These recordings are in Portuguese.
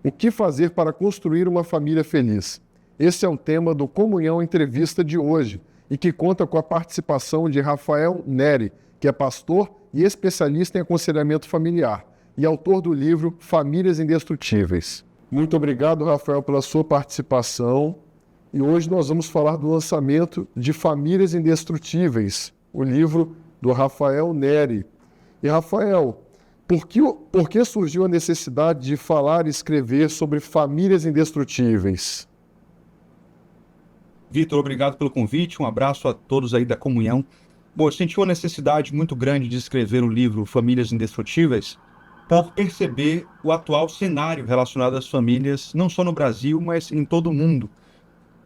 O que fazer para construir uma família feliz? Esse é o tema do Comunhão Entrevista de hoje e que conta com a participação de Rafael Neri, que é pastor e especialista em aconselhamento familiar e autor do livro Famílias Indestrutíveis. Muito obrigado, Rafael, pela sua participação. E hoje nós vamos falar do lançamento de Famílias Indestrutíveis, o livro do Rafael Neri. E, Rafael, por que surgiu a necessidade de falar e escrever sobre famílias indestrutíveis? Vitor, obrigado pelo convite, um abraço a todos aí da comunhão. Bom, eu senti uma necessidade muito grande de escrever o livro Famílias Indestrutíveis por perceber o atual cenário relacionado às famílias, não só no Brasil, mas em todo o mundo.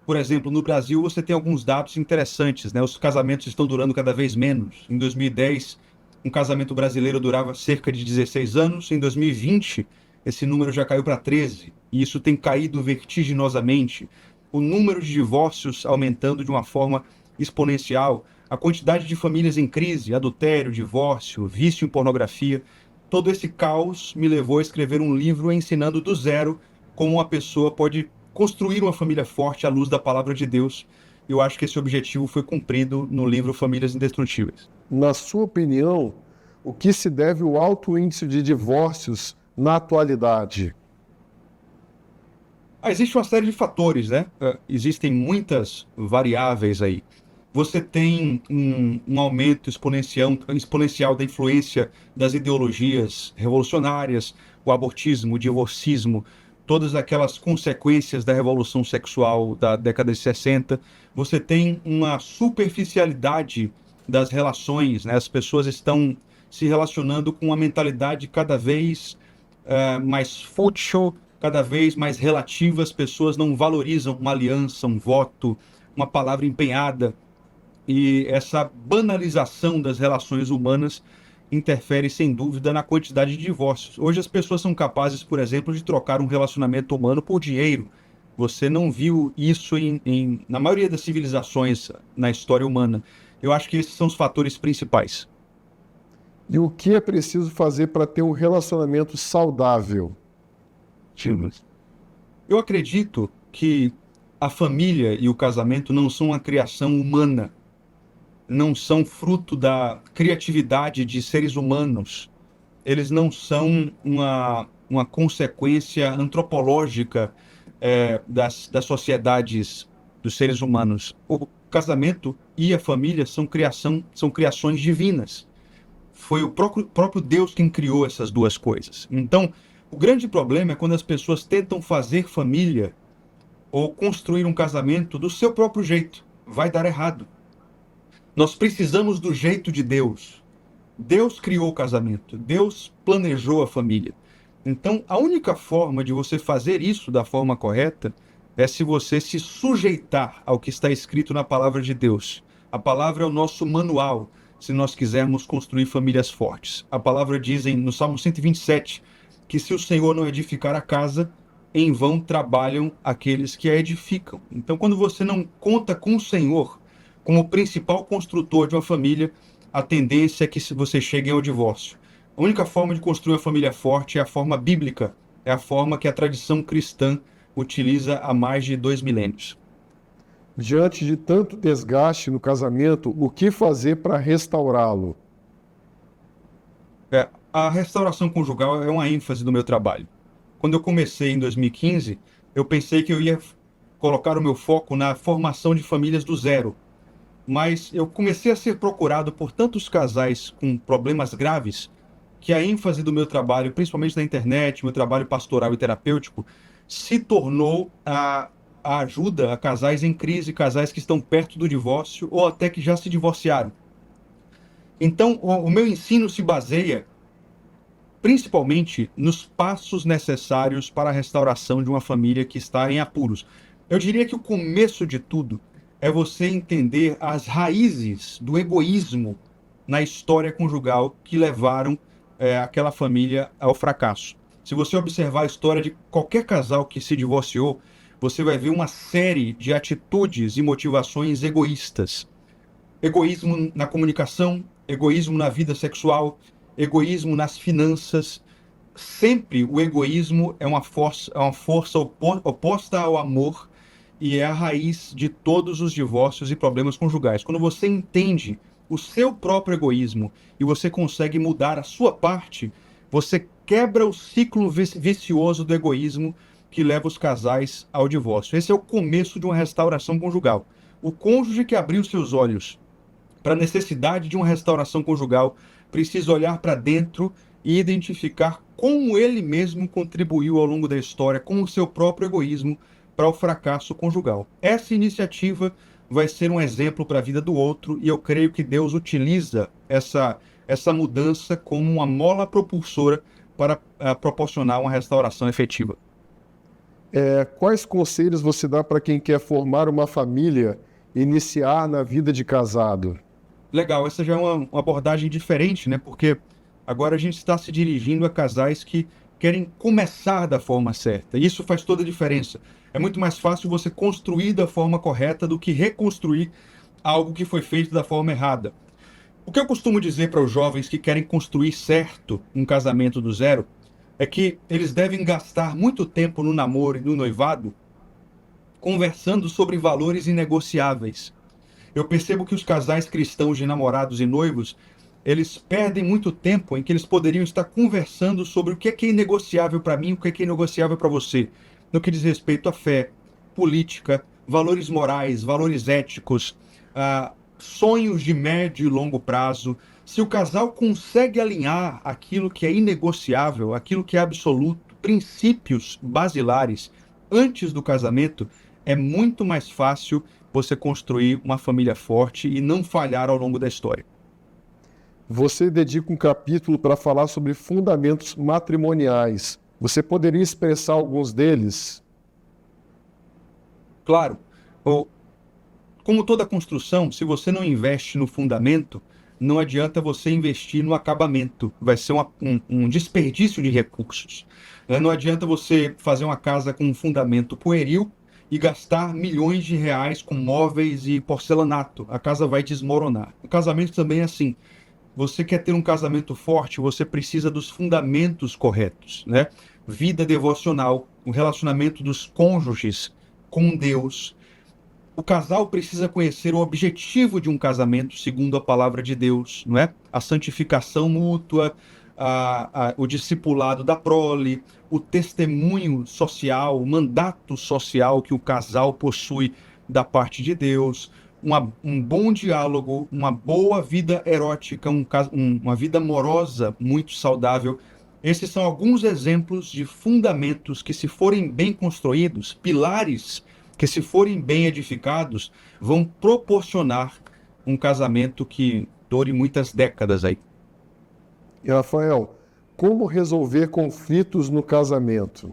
Por exemplo, no Brasil você tem alguns dados interessantes, né? Os casamentos estão durando cada vez menos. Em 2010, um casamento brasileiro durava cerca de 16 anos. Em 2020, esse número já caiu para 13. E isso tem caído vertiginosamente. O número de divórcios aumentando de uma forma exponencial. A quantidade de famílias em crise, adultério, divórcio, vício em pornografia. Todo esse caos me levou a escrever um livro ensinando do zero como uma pessoa pode construir uma família forte à luz da palavra de Deus. Eu acho que esse objetivo foi cumprido no livro Famílias Indestrutíveis. Na sua opinião, o que se deve ao alto índice de divórcios na atualidade? Existe uma série de fatores, né? Existem muitas variáveis aí. Você tem um aumento exponencial da influência das ideologias revolucionárias, o abortismo, o divorcismo, todas aquelas consequências da revolução sexual da década de 60. Você tem uma superficialidade das relações, né? As pessoas estão se relacionando com uma mentalidade cada vez mais fútil, cada vez mais relativa. As pessoas não valorizam uma aliança, um voto, uma palavra empenhada. E essa banalização das relações humanas interfere, sem dúvida, na quantidade de divórcios. Hoje as pessoas são capazes, por exemplo, de trocar um relacionamento humano por dinheiro. Você não viu isso na maioria das civilizações na história humana. Eu acho que esses são os fatores principais. E o que é preciso fazer para ter um relacionamento saudável? Eu acredito que a família e o casamento não são uma criação humana, não são fruto da criatividade de seres humanos. Eles não são uma consequência antropológica das sociedades dos seres humanos. O casamento e a família são criações divinas. Foi o próprio Deus quem criou essas duas coisas. Então, o grande problema é quando as pessoas tentam fazer família ou construir um casamento do seu próprio jeito. Vai dar errado. Nós precisamos do jeito de Deus. Deus criou o casamento, Deus planejou a família. Então, a única forma de você fazer isso da forma correta é se você se sujeitar ao que está escrito na palavra de Deus. A palavra é o nosso manual, se nós quisermos construir famílias fortes. A palavra diz no Salmo 127 que se o Senhor não edificar a casa, em vão trabalham aqueles que a edificam. Então, quando você não conta com o Senhor como principal construtor de uma família, a tendência é que você chegue ao divórcio. A única forma de construir uma família forte é a forma bíblica, é a forma que a tradição cristã utiliza há mais de 2 milênios. Diante de tanto desgaste no casamento, o que fazer para restaurá-lo? A restauração conjugal é uma ênfase do meu trabalho. Quando eu comecei em 2015, eu pensei que eu ia colocar o meu foco na formação de famílias do zero. Mas eu comecei a ser procurado por tantos casais com problemas graves que a ênfase do meu trabalho, principalmente na internet, meu trabalho pastoral e terapêutico, se tornou a ajuda a casais em crise, casais que estão perto do divórcio ou até que já se divorciaram. Então, o meu ensino se baseia principalmente nos passos necessários para a restauração de uma família que está em apuros. Eu diria que o começo de tudo é você entender as raízes do egoísmo na história conjugal que levaram aquela família ao fracasso. Se você observar a história de qualquer casal que se divorciou, você vai ver uma série de atitudes e motivações egoístas. Egoísmo na comunicação, egoísmo na vida sexual, egoísmo nas finanças. sempre o egoísmo é uma força oposta ao amor e é a raiz de todos os divórcios e problemas conjugais. Quando você entende o seu próprio egoísmo e você consegue mudar a sua parte, você quebra o ciclo vicioso do egoísmo que leva os casais ao divórcio. Esse é o começo de uma restauração conjugal. O cônjuge que abriu seus olhos para a necessidade de uma restauração conjugal precisa olhar para dentro e identificar como ele mesmo contribuiu ao longo da história com o seu próprio egoísmo para o fracasso conjugal. Essa iniciativa vai ser um exemplo para a vida do outro e eu creio que Deus utiliza essa mudança como uma mola propulsora para proporcionar uma restauração efetiva. Quais conselhos você dá para quem quer formar uma família e iniciar na vida de casado? Legal, essa já é uma abordagem diferente, né? Porque agora a gente está se dirigindo a casais que querem começar da forma certa. E isso faz toda a diferença. É muito mais fácil você construir da forma correta do que reconstruir algo que foi feito da forma errada. O que eu costumo dizer para os jovens que querem construir certo um casamento do zero é que eles devem gastar muito tempo no namoro e no noivado conversando sobre valores inegociáveis. Eu percebo que os casais cristãos de namorados e noivos, eles perdem muito tempo em que eles poderiam estar conversando sobre o que é inegociável para mim, o que é inegociável para você, no que diz respeito à fé, política, valores morais, valores éticos, sonhos de médio e longo prazo. Se o casal consegue alinhar aquilo que é inegociável, aquilo que é absoluto, princípios basilares, antes do casamento, é muito mais fácil você construir uma família forte e não falhar ao longo da história. Você dedica um capítulo para falar sobre fundamentos matrimoniais. Você poderia expressar alguns deles? Claro. Como toda construção, se você não investe no fundamento, não adianta você investir no acabamento. Vai ser um desperdício de recursos. Não adianta você fazer uma casa com um fundamento pueril e gastar milhões de reais com móveis e porcelanato. A casa vai desmoronar. O casamento também é assim. Você quer ter um casamento forte, você precisa dos fundamentos corretos, né? Vida devocional, o relacionamento dos cônjuges com Deus. O casal precisa conhecer o objetivo de um casamento segundo a palavra de Deus, não é? A santificação mútua, o discipulado da prole, o testemunho social, o mandato social que o casal possui da parte de Deus, um bom diálogo, uma boa vida erótica, uma vida amorosa muito saudável. Esses são alguns exemplos de fundamentos que, se forem bem construídos, pilares que, se forem bem edificados, vão proporcionar um casamento que dure muitas décadas aí. E Rafael, como resolver conflitos no casamento?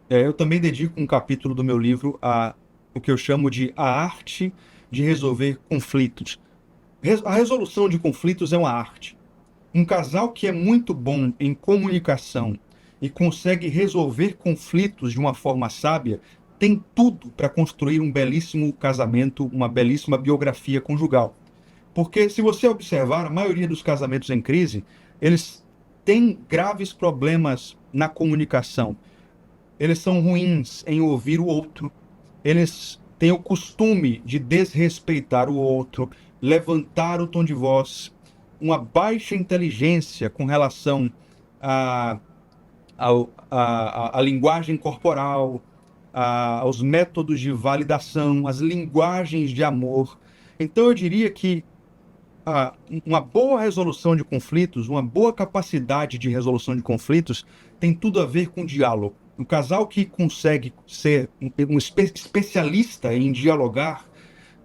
Eu também dedico um capítulo do meu livro a o que eu chamo de a arte de resolver conflitos. A resolução de conflitos é uma arte. Um casal que é muito bom em comunicação e consegue resolver conflitos de uma forma sábia tem tudo para construir um belíssimo casamento, uma belíssima biografia conjugal. Porque, se você observar, a maioria dos casamentos em crise, eles têm graves problemas na comunicação. Eles são ruins em ouvir o outro. Eles têm o costume de desrespeitar o outro, levantar o tom de voz, uma baixa inteligência com relação à linguagem corporal, aos métodos de validação, às linguagens de amor. Então eu diria que uma boa resolução de conflitos, uma boa capacidade de resolução de conflitos tem tudo a ver com diálogo. Um casal que consegue ser um especialista em dialogar,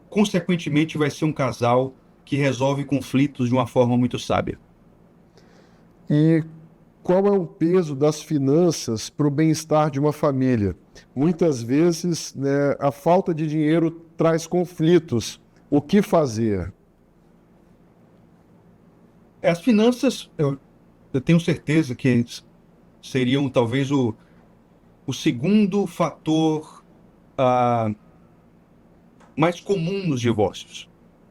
consequentemente vai ser um casal que resolve conflitos de uma forma muito sábia. E qual é o peso das finanças para o bem-estar de uma família? Muitas vezes, né, a falta de dinheiro traz conflitos. O que fazer? As finanças, eu tenho certeza que seriam talvez o segundo fator mais comum nos divórcios.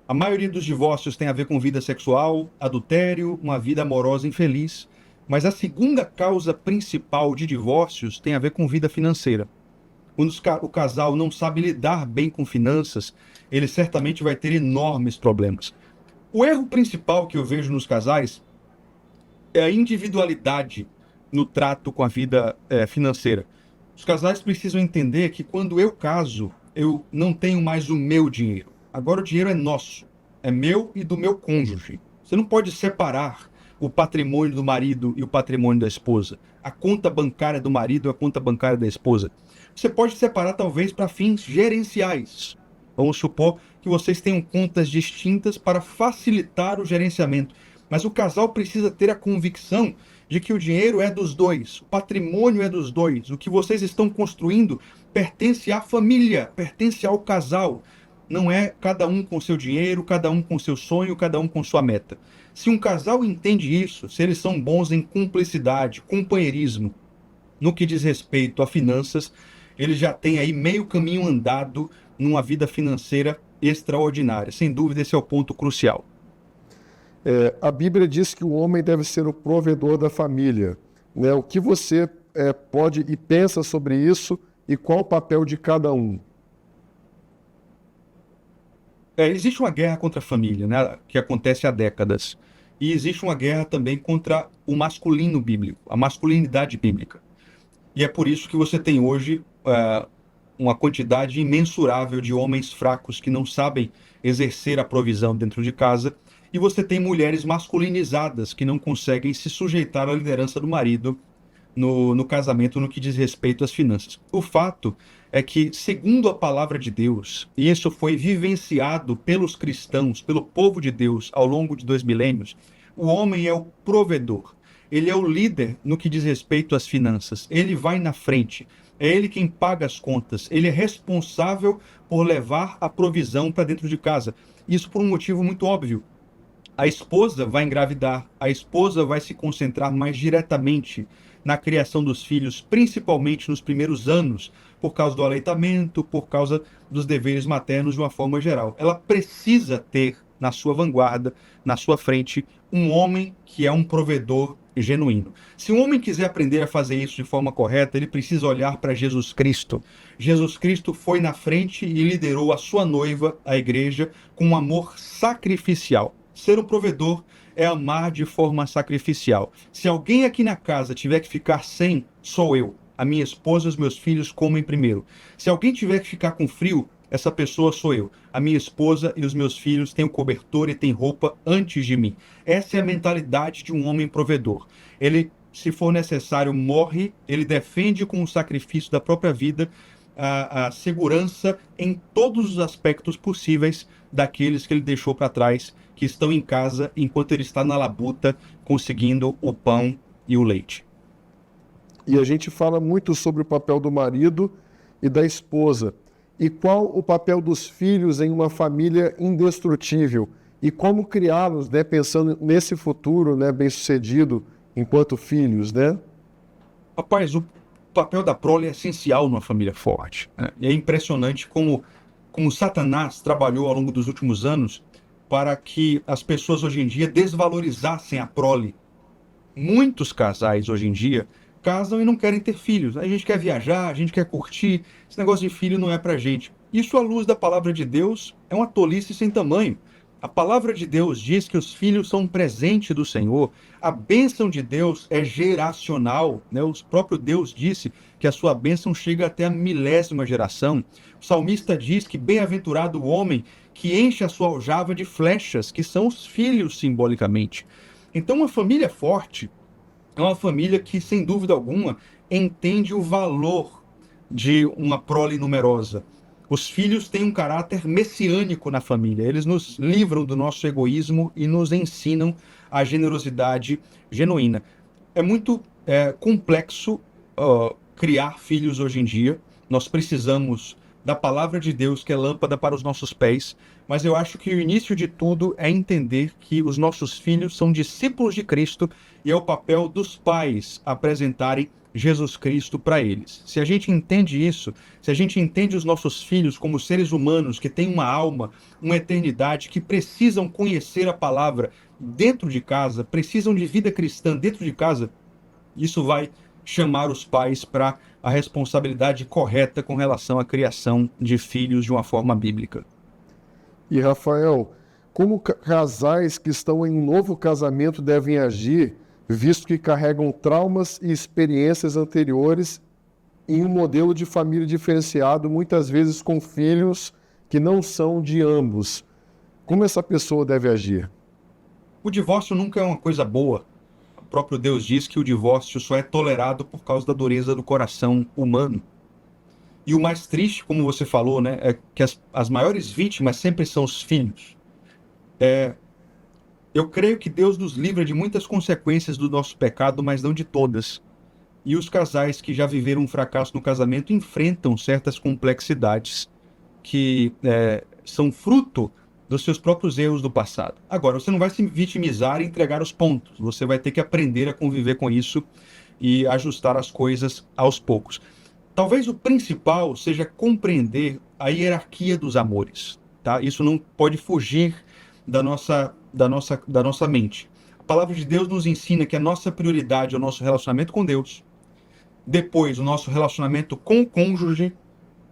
A maioria dos divórcios tem a ver com vida sexual, adultério, uma vida amorosa infeliz. Mas a segunda causa principal de divórcios tem a ver com vida financeira. Quando o casal não sabe lidar bem com finanças, ele certamente vai ter enormes problemas. O erro principal que eu vejo nos casais é a individualidade no trato com a vida financeira. Os casais precisam entender que quando eu caso, eu não tenho mais o meu dinheiro. Agora o dinheiro é nosso, é meu e do meu cônjuge. Você não pode separar o patrimônio do marido e o patrimônio da esposa. A conta bancária do marido e a conta bancária da esposa. Você pode separar talvez para fins gerenciais. Vamos supor que vocês tenham contas distintas para facilitar o gerenciamento. Mas o casal precisa ter a convicção de que o dinheiro é dos dois, o patrimônio é dos dois, o que vocês estão construindo pertence à família, pertence ao casal. Não é cada um com seu dinheiro, cada um com seu sonho, cada um com sua meta. Se um casal entende isso, se eles são bons em cumplicidade, companheirismo, no que diz respeito a finanças, eles já têm aí meio caminho andado numa vida financeira extraordinária. Sem dúvida, esse é o ponto crucial. A Bíblia diz que o homem deve ser o provedor da família, né? O que você pode e pensa sobre isso e qual o papel de cada um? Existe uma guerra contra a família, né, que acontece há décadas. E existe uma guerra também contra o masculino bíblico, a masculinidade bíblica. E é por isso que você tem hoje uma quantidade imensurável de homens fracos que não sabem exercer a provisão dentro de casa. E você tem mulheres masculinizadas que não conseguem se sujeitar à liderança do marido no casamento, no que diz respeito às finanças. O fato é que, segundo a palavra de Deus, e isso foi vivenciado pelos cristãos, pelo povo de Deus ao longo de 2 milênios, o homem é o provedor. Ele é o líder no que diz respeito às finanças. Ele vai na frente. É ele quem paga as contas. Ele é responsável por levar a provisão para dentro de casa. Isso por um motivo muito óbvio. A esposa vai engravidar, a esposa vai se concentrar mais diretamente na criação dos filhos, principalmente nos primeiros anos, por causa do aleitamento, por causa dos deveres maternos de uma forma geral. Ela precisa ter na sua vanguarda, na sua frente, um homem que é um provedor genuíno. Se um homem quiser aprender a fazer isso de forma correta, ele precisa olhar para Jesus Cristo. Jesus Cristo foi na frente e liderou a sua noiva, a igreja, com um amor sacrificial. Ser um provedor é amar de forma sacrificial. Se alguém aqui na casa tiver que ficar sem, sou eu. A minha esposa e os meus filhos comem primeiro. Se alguém tiver que ficar com frio, essa pessoa sou eu. A minha esposa e os meus filhos têm o cobertor e têm roupa antes de mim. Essa é a mentalidade de um homem provedor. Ele, se for necessário, morre, ele defende com o sacrifício da própria vida a segurança em todos os aspectos possíveis daqueles que ele deixou para trás, que estão em casa enquanto ele está na labuta conseguindo o pão e o leite. E a gente fala muito sobre o papel do marido e da esposa. E qual o papel dos filhos em uma família indestrutível? E como criá-los, né, pensando nesse futuro, né, bem-sucedido enquanto filhos, né? Rapaz, o papel da prole é essencial numa família forte, né? E é impressionante como Satanás trabalhou ao longo dos últimos anos para que as pessoas hoje em dia desvalorizassem a prole. Muitos casais hoje em dia casam e não querem ter filhos. A gente quer viajar, a gente quer curtir. Esse negócio de filho não é pra gente. Isso, à luz da palavra de Deus, é uma tolice sem tamanho. A palavra de Deus diz que os filhos são um presente do Senhor. A bênção de Deus é geracional, né? O próprio Deus disse que a sua bênção chega até a 1000ª geração. O salmista diz que bem-aventurado o homem que enche a sua aljava de flechas, que são os filhos simbolicamente. Então, uma família forte é uma família que, sem dúvida alguma, entende o valor de uma prole numerosa. Os filhos têm um caráter messiânico na família. Eles nos livram do nosso egoísmo e nos ensinam a generosidade genuína. É muito complexo criar filhos hoje em dia. Nós precisamos da palavra de Deus, que é lâmpada para os nossos pés. Mas eu acho que o início de tudo é entender que os nossos filhos são discípulos de Cristo e é o papel dos pais apresentarem Jesus Cristo para eles. Se a gente entende isso, se a gente entende os nossos filhos como seres humanos que têm uma alma, uma eternidade, que precisam conhecer a palavra dentro de casa, precisam de vida cristã dentro de casa, isso vai chamar os pais para a responsabilidade correta com relação à criação de filhos de uma forma bíblica. E, Rafael, como casais que estão em um novo casamento devem agir, visto que carregam traumas e experiências anteriores em um modelo de família diferenciado, muitas vezes com filhos que não são de ambos? Como essa pessoa deve agir? O divórcio nunca é uma coisa boa. O próprio Deus diz que o divórcio só é tolerado por causa da dureza do coração humano. E o mais triste, como você falou, né, é que as maiores vítimas sempre são os filhos. Eu creio que Deus nos livra de muitas consequências do nosso pecado, mas não de todas. E os casais que já viveram um fracasso no casamento enfrentam certas complexidades que são fruto dos seus próprios erros do passado. Agora, você não vai se vitimizar e entregar os pontos. Você vai ter que aprender a conviver com isso e ajustar as coisas aos poucos. Talvez o principal seja compreender a hierarquia dos amores, tá? Isso não pode fugir da nossa mente. A palavra de Deus nos ensina que a nossa prioridade é o nosso relacionamento com Deus, depois o nosso relacionamento com o cônjuge,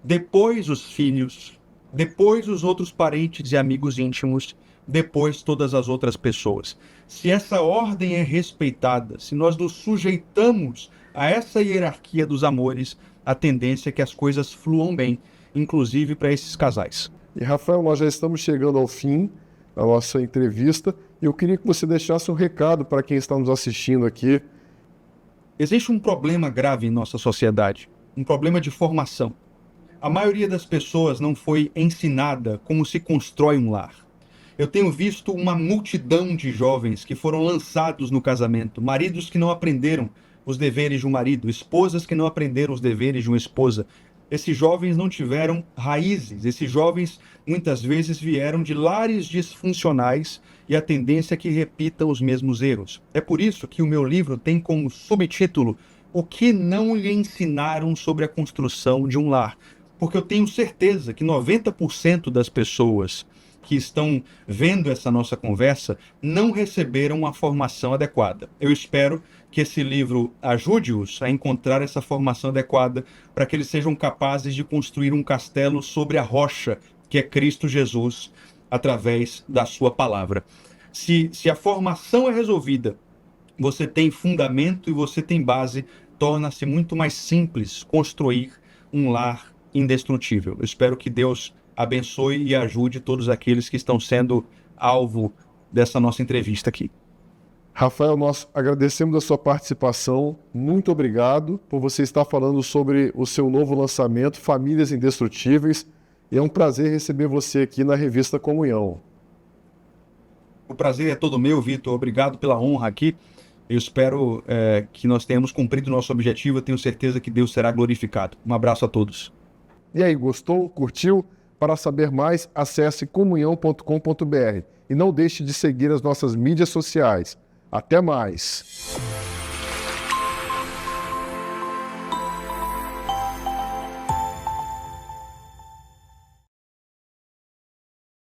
depois os filhos, depois os outros parentes e amigos íntimos, depois todas as outras pessoas. Se essa ordem é respeitada, se nós nos sujeitamos a essa hierarquia dos amores, a tendência é que as coisas fluam bem, inclusive para esses casais. E, Rafael, nós já estamos chegando ao fim da nossa entrevista e eu queria que você deixasse um recado para quem está nos assistindo aqui. Existe um problema grave em nossa sociedade, um problema de formação. A maioria das pessoas não foi ensinada como se constrói um lar. Eu tenho visto uma multidão de jovens que foram lançados no casamento, maridos que não aprenderam os deveres de um marido, esposas que não aprenderam os deveres de uma esposa. Esses jovens não tiveram raízes, esses jovens muitas vezes vieram de lares disfuncionais e a tendência é que repitam os mesmos erros. É por isso que o meu livro tem como subtítulo O que não lhe ensinaram sobre a construção de um lar. Porque eu tenho certeza que 90% das pessoas que estão vendo essa nossa conversa não receberam uma formação adequada. Eu espero que esse livro ajude-os a encontrar essa formação adequada para que eles sejam capazes de construir um castelo sobre a rocha, que é Cristo Jesus, através da sua palavra. Se a formação é resolvida, você tem fundamento e você tem base, torna-se muito mais simples construir um lar indestrutível. Eu espero que Deus abençoe e ajude todos aqueles que estão sendo alvo dessa nossa entrevista aqui. Rafael, nós agradecemos a sua participação. Muito obrigado por você estar falando sobre o seu novo lançamento, Famílias Indestrutíveis. E é um prazer receber você aqui na revista Comunhão. O prazer é todo meu, Vitor. Obrigado pela honra aqui. Eu espero que nós tenhamos cumprido o nosso objetivo. Eu tenho certeza que Deus será glorificado. Um abraço a todos. E aí, gostou? Curtiu? Para saber mais, acesse comunhão.com.br e não deixe de seguir as nossas mídias sociais. Até mais!